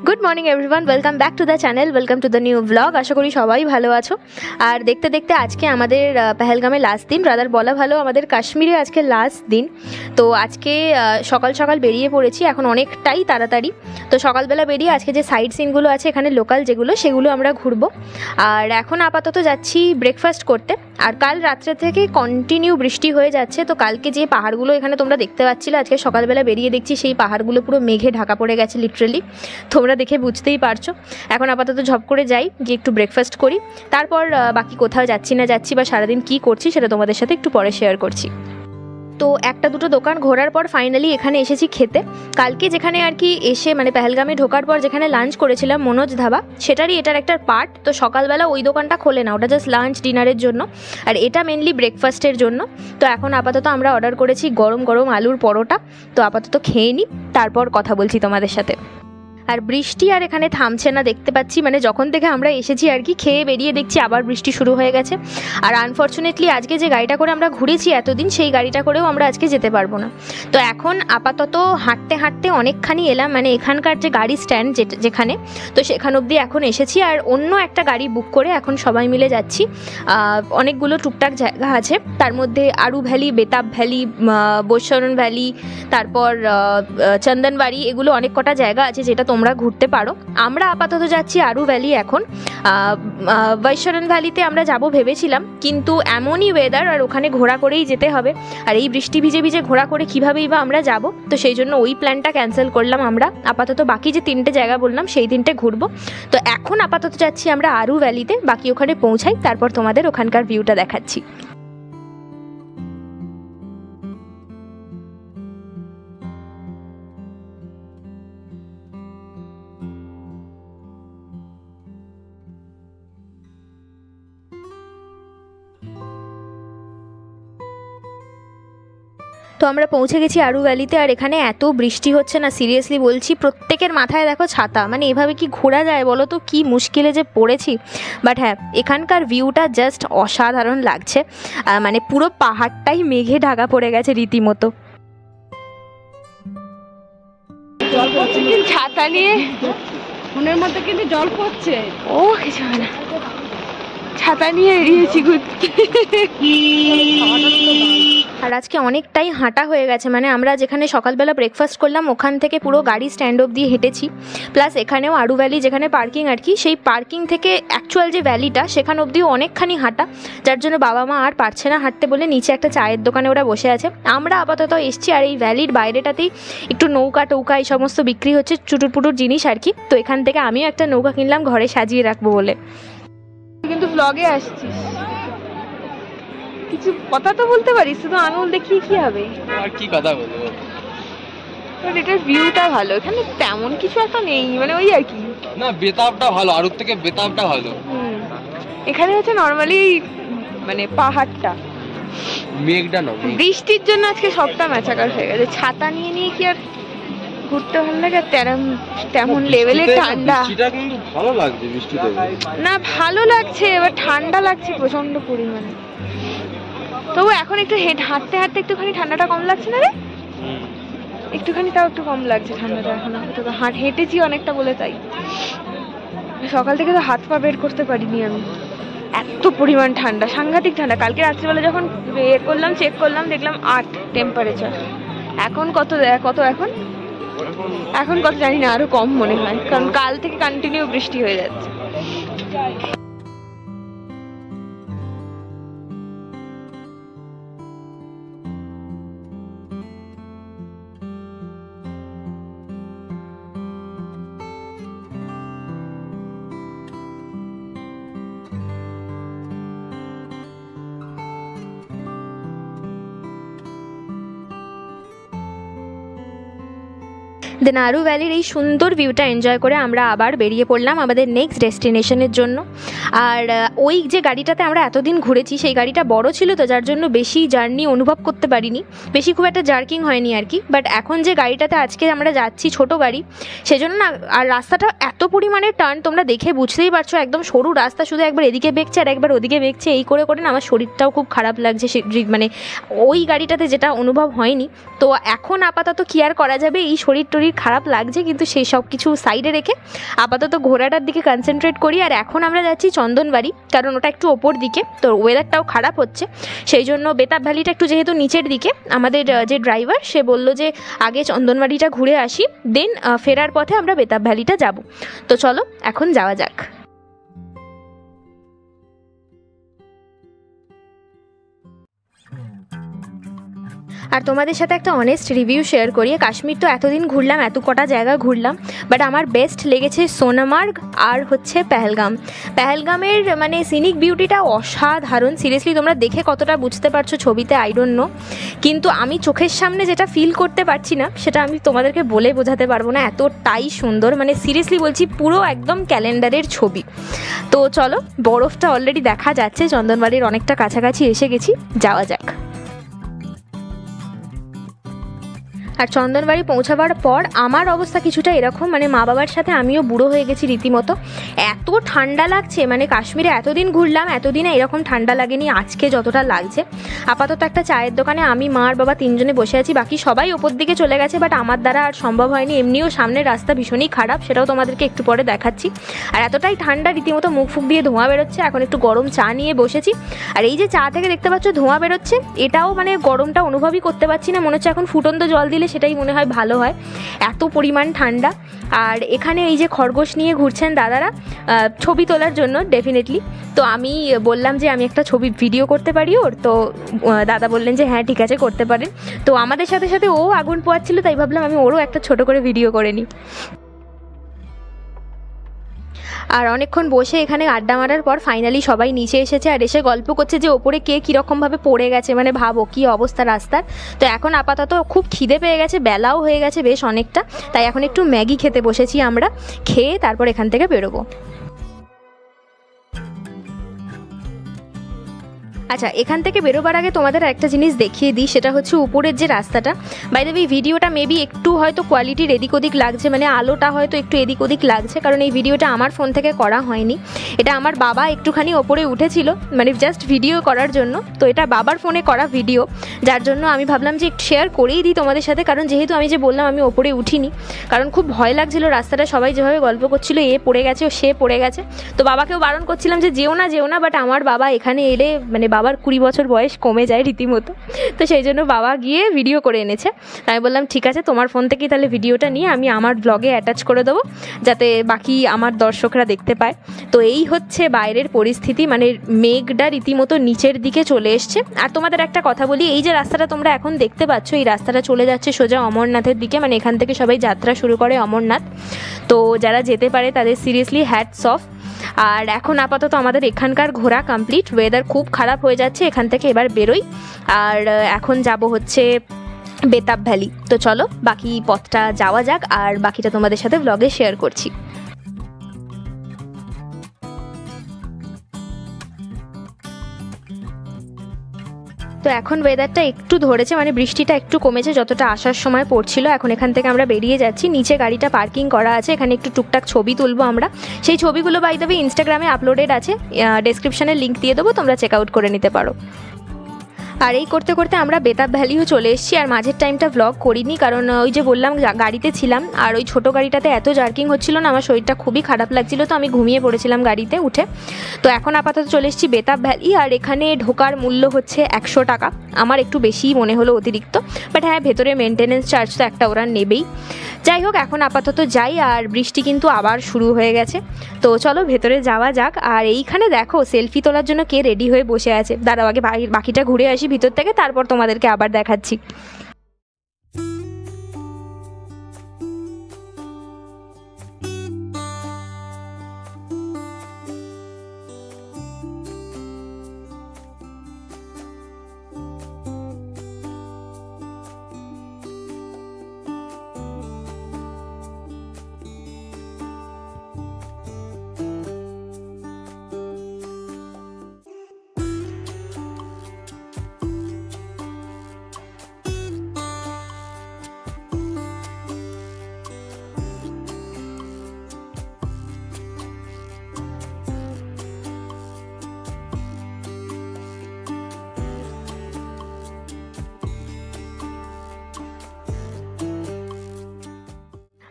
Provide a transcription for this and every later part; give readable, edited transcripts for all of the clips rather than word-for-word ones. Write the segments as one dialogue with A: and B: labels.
A: Good morning everyone, welcome back to the channel, welcome to the new blog. আশা করি সবাই ভালো আছো। আর দেখতে দেখতে আজকে আমাদের পেহেলগামে লাস্ট দিন, রাদার বলা ভালো আমাদের কাশ্মীরে আজকে লাস্ট দিন। তো আজকে সকাল সকাল বেরিয়ে পড়েছি, এখন অনেকটাই তাড়াতাড়ি। তো সকালবেলা বেরিয়ে আজকে যে সাইট সিনগুলো আছে এখানে লোকাল যেগুলো, সেগুলো আমরা ঘুরবো। আর এখন আপাতত যাচ্ছি ব্রেকফাস্ট করতে। আর কাল রাত্রে থেকে কন্টিনিউ বৃষ্টি হয়ে যাচ্ছে। তো কালকে যে পাহাড়গুলো এখানে তোমরা দেখতে পাচ্ছিলে, আজকে সকালবেলা বেরিয়ে দেখছি সেই পাহাড়গুলো পুরো মেঘে ঢাকা পড়ে গেছে লিটারেলি। তোমরা দেখে বুঝতেই পারছো। এখন আপাতত ঝপ করে যাই, গিয়ে একটু ব্রেকফাস্ট করি, তারপর বাকি কোথাও যাচ্ছি না যাচ্ছি বা সারাদিন কী করছি সেটা তোমাদের সাথে একটু পরে শেয়ার করছি। তো একটা দুটো দোকান ঘোরার পর ফাইনালি এখানে এসেছি খেতে। কালকে যেখানে আর কি এসে মানে পেহেলগামে ঢোকার পর যেখানে লাঞ্চ করেছিলাম মনোজ ধাবা, সেটারই এটার একটা পার্ট। তো সকালবেলা ওই দোকানটা খোলে না, ওটা জাস্ট লাঞ্চ ডিনারের জন্য, আর এটা মেনলি ব্রেকফাস্টের জন্য। তো এখন আপাতত আমরা অর্ডার করেছি গরম গরম আলুর পরোটা। তো আপাতত খেয়ে নিই, তারপর কথা বলছি তোমাদের সাথে। আর বৃষ্টি আর এখানে থামছে না দেখতে পাচ্ছি, মানে যখন থেকে আমরা এসেছি আর কি খেয়ে বেরিয়ে দেখছি আবার বৃষ্টি শুরু হয়ে গেছে। আর আনফর্চুনেটলি আজকে যে গাড়িটা করে আমরা ঘুরেছি এতদিন, সেই গাড়িটা করেও আমরা আজকে যেতে পারবো না। তো এখন আপাতত হাঁটতে হাঁটতে অনেকখানি এলাম, মানে এখানকার যে গাড়ি স্ট্যান্ড যেখানে, তো সেখান অবধি এখন এসেছি। আর অন্য একটা গাড়ি বুক করে এখন সবাই মিলে যাচ্ছি। অনেকগুলো টুকটাক জায়গা আছে, তার মধ্যে Aru valley, Betaab valley, Baisaran valley, তারপর চন্দনবাড়ি, এগুলো অনেক কটা জায়গা আছে যেটা তোমরা ঘুরতে পারো। আমরা আপাতত যাচ্ছি আরু ভ্যালি এখন। বৈশরণ ভ্যালিতে আমরা যাব ভেবেছিলাম, কিন্তু এমনই ওয়েদার আর ওখানে ঘোরা করেই যেতে হবে। আর এই বৃষ্টি ভিজে ভিজে ঘোরা করে কীভাবেই বা আমরা যাব, তো সেই জন্য ওই প্ল্যানটা ক্যান্সেল করলাম। আমরা আপাতত বাকি যে 3টে জায়গা বললাম সেই 3টে ঘুরবো। তো এখন আপাতত যাচ্ছি আমরা আরু ভ্যালিতে, বাকি ওখানে পৌঁছাই, তারপর তোমাদের ওখানকার ভিউটা দেখাচ্ছি। তো আমরা পৌঁছে গেছি আরু ভ্যালিতে। আর এখানে এত বৃষ্টি হচ্ছে না, সিরিয়াসলি বলছি, প্রত্যেকের মাথায় দেখো ছাতা। মানে এভাবে কি ঘোরা যায় বলো তো, কি মুশকিলে যে পড়েছি। বাট হ্যাঁ, এখানকার ভিউটা জাস্ট অসাধারণ লাগছে। মানে পুরো পাহাড়টাই মেঘে ঢাকা পড়ে গেছে রীতিমতো। ছাতা নিয়ে
B: ফোনের মধ্যে কিন্তু জল পড়ছে।
A: ও কিছু না, ছাতা নিয়ে এড়িয়েছি ঘুরতে। আর আজকে অনেকটাই হাঁটা হয়ে গেছে, মানে আমরা যেখানে সকালবেলা ব্রেকফাস্ট করলাম ওখান থেকে পুরো গাড়ি স্ট্যান্ড অবধি হেঁটেছি। প্লাস এখানেও আরু ভ্যালি যেখানে পার্কিং আর কি, সেই পার্কিং থেকে অ্যাকচুয়াল যে ভ্যালিটা সেখান অবধিও অনেকখানি হাঁটা, যার জন্য বাবা মা আর পারছে না হাঁটতে বলে নিচে একটা চায়ের দোকানে ওরা বসে আছে। আমরা আপাতত এসছি, আর এই ভ্যালির বাইরেটাতেই একটু নৌকা টৌকা এই সমস্ত বিক্রি হচ্ছে, চুটুর পুটুর জিনিস আর কি। তো এখান থেকে আমিও একটা নৌকা কিনলাম ঘরে সাজিয়ে রাখবো বলে।
B: কিন্তু ব্লগে আসছিস, কিছু কথা তো বলতে পারিস, শুধু আঙুল দেখিয়ে কি হবে?
C: আর কি কথা বলবো?
B: এটার ভিউটা ভালো, এখানে তেমন কিছু একটা নেই, মানে ওই আর কি।
C: না, বেতাবটা ভালো, আরুর থেকে বেতাবটা ভালো।
B: এখানে হচ্ছে নর্মালি মানে পাহাড়টা,
C: মেঘটা না,
B: বৃষ্টির জন্য আজকে সবটা ম্যাচাকার হয়ে গেছে। ছাতা নিয়ে নিয়ে কি আর ঘুরতে ভালো লাগে? তেমন লেভেলের ঠান্ডা।
C: বৃষ্টিটা কিন্তু ভালো লাগছে, বৃষ্টিতে
B: না ভালো লাগছে, এবার ঠান্ডা লাগছে প্রচন্ড পরিমাণে। তবু এখন একটু হাঁটতে হাঁটতে একটুখানি ঠান্ডাটা কম লাগছে না রে? একটুখানি, তাও একটু কম লাগছে ঠান্ডাটা এখন। হেঁটেছি অনেকটা বলে তাই। সকাল থেকে তো হাত পা বের করতে পারিনি আমি, এত পরিমাণ ঠান্ডা, সাংঘাতিক ঠান্ডা। কালকে রাত্রিবেলা যখন চেক করলাম দেখলাম 8 টেম্পারেচার। এখন কত এখন কত জানি না, আরো কম মনে হয়, কারণ কাল থেকে কন্টিনিউ বৃষ্টি হয়ে যাচ্ছে।
A: দেন আরু ভ্যালির এই সুন্দর ভিউটা এনজয় করে আমরা আবার বেরিয়ে পড়লাম আমাদের নেক্সট ডেস্টিনেশনের জন্য। আর ওই যে গাড়িটাতে আমরা এতদিন ঘুরেছি সেই গাড়িটা বড় ছিল, তো যার জন্য বেশি জার্নি অনুভব করতে পারিনি, বেশি খুব একটা জার্কিং হয়নি আর কি। বাট এখন যে গাড়িটাতে আজকে আমরা যাচ্ছি, ছোট গাড়ি, সেজন্য না, আর রাস্তাটা এত পরিমাণে টার্ন তোমরা দেখে বুঝতেই পারছো, একদম সরু রাস্তা, শুধু একবার এদিকে বেঁকছে আর একবার ওদিকে বেঁকছে, এই করে করে না আমার শরীরটাও খুব খারাপ লাগছে, মানে ওই গাড়িটাতে যেটা অনুভব হয়নি। তো এখন আপাতত কি আর করা যাবে, এই শরীর টরীর শরীর খারাপ লাগছে, কিন্তু সেই সব কিছু সাইডে রেখে আপাতত ঘোরাটার দিকে কনসেন্ট্রেট করি। আর এখন আমরা যাচ্ছি চন্দনবাড়ি, কারণ ওটা একটু ওপর দিকে, তো ওয়েদারটাও খারাপ হচ্ছে, সেই জন্য বেতাব ভ্যালিটা একটু যেহেতু নিচের দিকে, আমাদের যে ড্রাইভার সে বলল যে আগে চন্দনবাড়িটা ঘুরে আসি, দেন ফেরার পথে আমরা বেতাব ভ্যালিটা যাব। তো চলো এখন যাওয়া যাক। আর তোমাদের সাথে একটা অনেস্ট রিভিউ শেয়ার করি। কাশ্মীর তো এতদিন ঘুরলাম, এত কটা জায়গা ঘুরলাম, বাট আমার বেস্ট লেগেছে সোনামার্গ আর হচ্ছে পেহেলগাম। পেহেলগামের মানে সিনিক বিউটিটা অসাধারণ, সিরিয়াসলি তোমরা দেখে কতটা বুঝতে পারছো ছবিতে আই ডোন্ট নো, কিন্তু আমি চোখের সামনে যেটা ফিল করতে পারছি না সেটা আমি তোমাদেরকে বলে বোঝাতে পারবো না, এতটাই সুন্দর, মানে সিরিয়াসলি বলছি পুরো একদম ক্যালেন্ডারের ছবি। তো চলো, বরফটা অলরেডি দেখা যাচ্ছে, চন্দনবাড়ির অনেকটা কাছাকাছি এসে গেছি, যাওয়া যাক। আর চন্দনবাড়ি পৌঁছাবার পর আমার অবস্থা কিছুটা এরকম, মানে মা বাবার সাথে আমিও বুড়ো হয়ে গেছি রীতিমতো, এত ঠান্ডা লাগছে, মানে কাশ্মীরে এতদিন ঘুরলাম, এতদিনে এরকম ঠান্ডা লাগেনি আজকে যতটা লাগছে। আপাতত একটা চায়ের দোকানে আমি, মা আর বাবা তিনজনে বসে আছি, বাকি সবাই ওপর দিকে চলে গেছে, বাট আমার দ্বারা আর সম্ভব হয়নি, এমনিও সামনের রাস্তা ভীষণই খারাপ, সেটাও তোমাদেরকে একটু পরে দেখাচ্ছি। আর এতটাই ঠান্ডা, রীতিমতো মুখ ফুক দিয়ে ধোঁয়া বেরোচ্ছে, এখন একটু গরম চা নিয়ে বসেছি। আর এই যে চা থেকে দেখতে পাচ্ছ ধোঁয়া বেরোচ্ছে, এটাও মানে গরমটা অনুভবই করতে পারছি না, মনে হচ্ছে এখন ফুটন্ত জল দিলে সেটাই মনে হয় ভালো হয়, এত পরিমাণ ঠান্ডা। আর এখানে এই যে খরগোশ নিয়ে ঘুরছেন দাদারা ছবি তোলার জন্য ডেফিনেটলি, তো আমি বললাম যে আমি একটা ছবি ভিডিও করতে পারি ওর, তো দাদা বললেন যে হ্যাঁ ঠিক আছে করতে পারেন। তো আমাদের সাথে সাথে ও আগুন পোয়াচ্ছিল, তাই ভাবলাম আমি ওরও একটা ছোট করে ভিডিও করে নিই। আর অনেকক্ষণ বসে এখানে আড্ডা মারার পর ফাইনালি সবাই নিচে এসেছে, আর এসে গল্প করছে যে ওপরে কে কীরকমভাবে পড়ে গেছে, মানে ভাবো কী অবস্থা রাস্তার। তো এখন আপাতত খুব খিদে পেয়ে গেছে, বেলাও হয়ে গেছে বেশ অনেকটা, তাই এখন একটু ম্যাগি খেতে বসেছি আমরা, খেয়ে তারপর এখান থেকে বেরোবো। আচ্ছা, এখান থেকে বেরোবার আগে তোমাদের একটা জিনিস দেখিয়ে দিই, সেটা হচ্ছে উপরের যে রাস্তাটা। বাই দ্য ওয়ে ভিডিওটা মেবি একটু হয়তো কোয়ালিটির এদিক ওদিক লাগছে, মানে আলোটা হয়তো একটু এদিক ওদিক লাগছে, কারণ এই ভিডিওটা আমার ফোন থেকে করা হয়নি, এটা আমার বাবা একটুখানি ওপরে উঠেছিল মানে জাস্ট ভিডিও করার জন্য, তো এটা বাবার ফোনে করা ভিডিও, যার জন্য আমি ভাবলাম যে একটু শেয়ার করেই দিই তোমাদের সাথে, কারণ যেহেতু আমি যে বললাম আমি ওপরে উঠিনি, কারণ খুব ভয় লাগছিল রাস্তাটা, সবাই যেভাবে গল্প করছিল এ পড়ে গেছে ও সে পড়ে গেছে, তো বাবাকেও বারণ করছিলাম যে যেও না, বাট আমার বাবা এখানে এলে মানে বাবার 20 বছর বয়স কমে যায় রীতিমতো, তো সেই জন্য বাবা গিয়ে ভিডিও করে এনেছে। আমি বললাম ঠিক আছে তোমার ফোন থেকেই তাহলে ভিডিওটা নিয়ে আমি আমার ব্লগে অ্যাটাচ করে দেবো, যাতে বাকি আমার দর্শকরা দেখতে পায়। তো এই হচ্ছে বাইরের পরিস্থিতি, মানে মেঘটা রীতিমতো নিচের দিকে চলে এসছে। আর তোমাদের একটা কথা বলি, এই যে রাস্তাটা তোমরা এখন দেখতে পাচ্ছ, এই রাস্তাটা চলে যাচ্ছে সোজা অমরনাথের দিকে, মানে এখান থেকে সবাই যাত্রা শুরু করে অমরনাথ, তো যারা যেতে পারে তাদের সিরিয়াসলি হ্যাটস অফ। আর এখন আপাতত আমাদের এখানকার ঘোরা কমপ্লিট, ওয়েদার খুব খারাপ হয়ে যাচ্ছে, এখান থেকে এবার বেরোই। আর এখন যাব হচ্ছে বেতাব ভ্যালি, তো চলো বাকি পথটা যাওয়া যাক, আর বাকিটা তোমাদের সাথে ব্লগে শেয়ার করছি। তো এখন ওয়েদারটা একটু ধরেছে, মানে বৃষ্টিটা একটু কমেছে, যতটা আসার সময় পড়ছিল। এখন এখান থেকে আমরা বেরিয়ে যাচ্ছি, নিচে গাড়িটা পার্কিং করা আছে, এখানে একটু টুকটাক ছবি তুলবো আমরা, সেই ছবিগুলো বাই দ্য ওয়ে ইনস্টাগ্রামে আপলোডেড আছে, ডেসক্রিপশনে লিঙ্ক দিয়ে দেবো, তোমরা চেক আউট করে নিতে পারো। আর এই করতে করতে আমরা বেতাব ভ্যালিও চলে এসেছি, আর মাঝের টাইমটা ব্লগ করিনি, কারণ ওই যে বললাম গাড়িতে ছিলাম, আর ওই ছোটো গাড়িটাতে এত জার্কিং হচ্ছিল না, আমার শরীরটা খুবই খারাপ লাগছিল, তো আমি ঘুমিয়ে পড়েছিলাম গাড়িতে উঠে। তো এখন আপাতত চলে এসেছি বেতাব ভ্যালি, আর এখানে ঢোকার মূল্য হচ্ছে 100 টাকা, আমার একটু বেশিই মনে হলো অতিরিক্ত, বাট হ্যাঁ ভেতরে মেনটেনেন্স চার্জ তো একটা ওরা নেবেই। যাই হোক এখন আপাতত যাই, আর বৃষ্টি কিন্তু আবার শুরু হয়ে গেছে, তো চলো ভেতরে যাওয়া যাক। আর এইখানে দেখো সেলফি তোলার জন্য কে রেডি হয়ে বসে আছে, দাঁড়াও আগে বাকিটা ঘুরে আসি ভিতর থেকে, তারপর তোমাদেরকে আবার দেখাচ্ছি।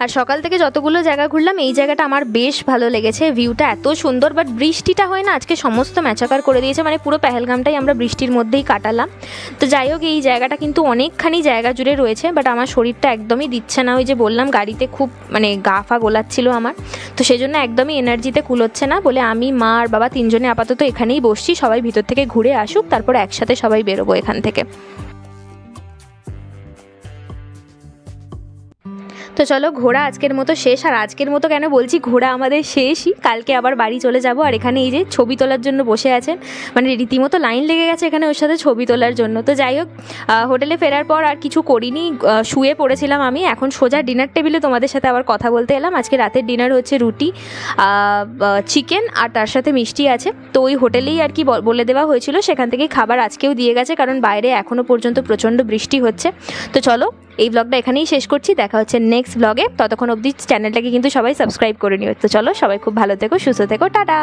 A: আর সকাল থেকে যতগুলো জায়গা ঘুরলাম এই জায়গাটা আমার বেশ ভালো লেগেছে, ভিউটা এত সুন্দর। বাট বৃষ্টিটা হয় না আজকে সমস্ত ম্যাচাকার করে দিয়েছে, মানে পুরো পেহেলগামটাই আমরা বৃষ্টির মধ্যেই কাটালাম। তো যাই হোক, এই জায়গাটা কিন্তু অনেকখানি জায়গা জুড়ে রয়েছে, বাট আমার শরীরটা একদমই দিচ্ছে না। ওই যে বললাম গাড়িতে খুব মানে গা ফা গোলাচ্ছিল আমার, তো সেই জন্য একদমই এনার্জিতে কুলোচ্ছে না বলে আমি, মা আর বাবা তিনজনে আপাতত এখানেই বসছি। সবাই ভিতর থেকে ঘুরে আসুক, তারপর একসাথে সবাই বেরোবো এখান থেকে। তো চলো, ঘোরা আজকের মতো শেষ। আর আজকের মতো কেন বলছি, ঘোরা আমাদের শেষই, কালকে আবার বাড়ি চলে যাব। আর এখানে এই যে ছবি তোলার জন্য বসে আছেন, মানে রীতিমতো লাইন লেগে গেছে এখানে ওর সাথে ছবি তোলার জন্য। তো যাই হোক, হোটেলে ফেরার পর আর কিছু করিনি, শুয়ে পড়েছিলাম আমি। এখন সোজা ডিনার টেবিলে তোমাদের সাথে আবার কথা বলতে এলাম। আজকে রাতের ডিনার হচ্ছে রুটি, চিকেন আর তার সাথে মিষ্টি আছে। তো ওই হোটেলেই আর কি বলে দেওয়া হয়েছিল, সেখান থেকেই খাবার আজকেও দিয়ে গেছে, কারণ বাইরে এখনও পর্যন্ত প্রচণ্ড বৃষ্টি হচ্ছে। তো চলো, এই ব্লগটা এখানেই শেষ করছি, দেখা হচ্ছে নেক্সট ব্লগে। ততক্ষণ অবধি চ্যানেলটাকে কিন্তু সবাই সাবস্ক্রাইব করে নিও। তো চলো, সবাই খুব ভালো থেকো, সুস্থ থেকো, টাটা।